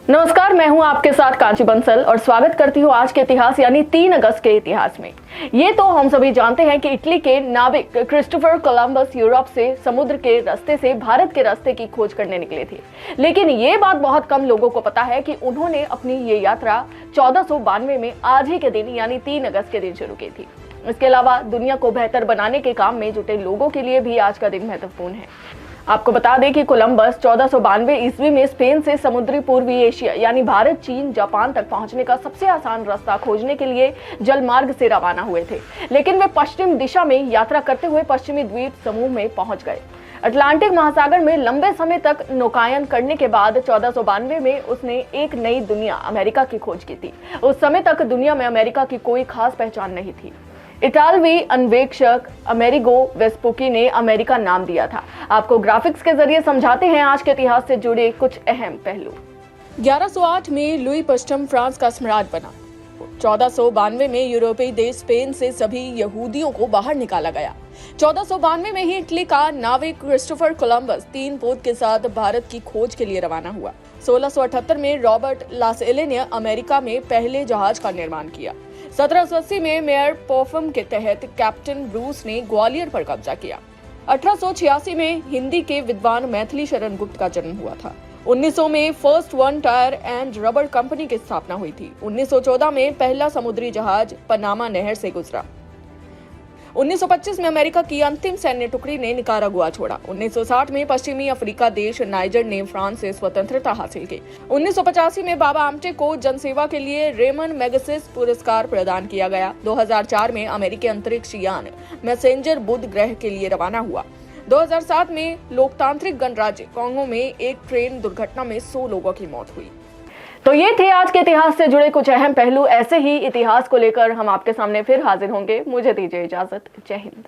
नमस्कार, मैं हूं आपके साथ कांची बंसल और स्वागत करती हूं आज के इतिहास यानी 3 अगस्त के इतिहास में। ये तो हम सभी जानते हैं कि इटली के नाविक क्रिस्टोफर कोलंबस यूरोप से समुद्र के रास्ते से भारत के रास्ते की खोज करने निकले थे। लेकिन ये बात बहुत कम लोगों को पता है कि उन्होंने अपनी ये यात्रा 1492 में आज ही के दिन यानी 3 अगस्त के दिन शुरू की थी। इसके अलावा दुनिया को बेहतर बनाने के काम में जुटे लोगों के लिए भी आज का दिन महत्वपूर्ण है। आपको बता दें कि कोलंबस 1492 ईस्वी में स्पेन से समुद्री पूर्वी एशिया यानी भारत, चीन, जापान तक पहुंचने का सबसे आसान रास्ता खोजने के लिए जलमार्ग से रवाना हुए थे। लेकिन वे पश्चिम दिशा में यात्रा करते हुए पश्चिमी द्वीप समूह में पहुंच गए। अटलांटिक महासागर में लंबे समय तक नौकायन करने के बाद 1492 में उसने एक नई दुनिया अमेरिका की खोज की थी। उस समय तक दुनिया में अमेरिका की कोई खास पहचान नहीं थी। इटालवी अन्वेषक अमेरिगो वेस्पुकी ने अमेरिका नाम दिया था। आपको ग्राफिक्स के जरिए समझाते हैं आज के इतिहास से जुड़े कुछ अहम पहलू। 1108 में लुई पश्चिम फ्रांस का सम्राट बना। 1492 में यूरोपीय देश स्पेन से सभी यहूदियों को बाहर निकाला गया। 1492 में ही इटली का नाविक क्रिस्टोफर कोलंबस 3 पोत के साथ भारत की खोज के लिए रवाना हुआ। 1678 में रॉबर्ट लासेले ने अमेरिका में पहले जहाज का निर्माण किया। 1780 में मेयर पॉफम के तहत कैप्टन ब्रूस ने ग्वालियर पर कब्जा किया। 1886 में हिंदी के विद्वान मैथिली शरण गुप्त का जन्म हुआ था। 1900 में first one tyre and rubber company की स्थापना हुई थी। 1914 में पहला समुद्री जहाज पनामा नहर से गुजरा। 1925 में अमेरिका की अंतिम सैन्य टुकड़ी ने निकारागुआ छोड़ा। 1960 में पश्चिमी अफ्रीका देश नाइजर ने फ्रांस से स्वतंत्रता हासिल की। 1985 में बाबा आमटे को जनसेवा के लिए रेमन मैगसेसे पुरस्कार प्रदान किया गया। 2004 में अमेरिकी अंतरिक्ष यान मैसेंजर बुध ग्रह के लिए रवाना हुआ। 2007 में लोकतांत्रिक गणराज्य कांगो में एक ट्रेन दुर्घटना में 100 लोगों की मौत हुई। तो ये थे आज के इतिहास से जुड़े कुछ अहम पहलू। ऐसे ही इतिहास को लेकर हम आपके सामने फिर हाजिर होंगे। मुझे दीजिए इजाजत। जय हिंद।